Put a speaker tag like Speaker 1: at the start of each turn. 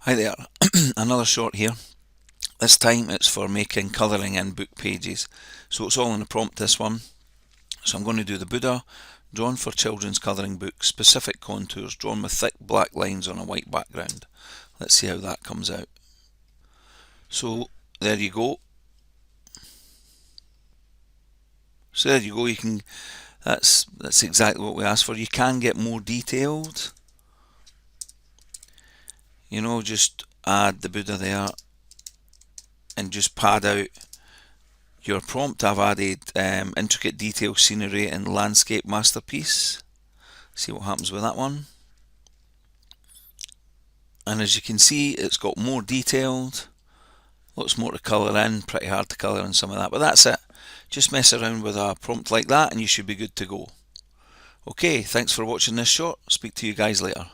Speaker 1: Hi there, another short here. This time it's for making colouring in book pages. So it's all in the prompt, this one. So I'm going to do the Buddha, drawn for children's colouring book, specific contours, drawn with thick black lines on a white background. Let's see how that comes out. So there you go. That's exactly what we asked for. You can get more detailed. Just add the Buddha there and just pad out your prompt. I've added intricate detail, scenery and landscape masterpiece. See what happens with that one. And as you can see, it's got more detailed, lots more to colour in, pretty hard to colour in some of that, but that's it. Just mess around with a prompt like that and you should be good to go. Okay, thanks for watching this short. Speak to you guys later.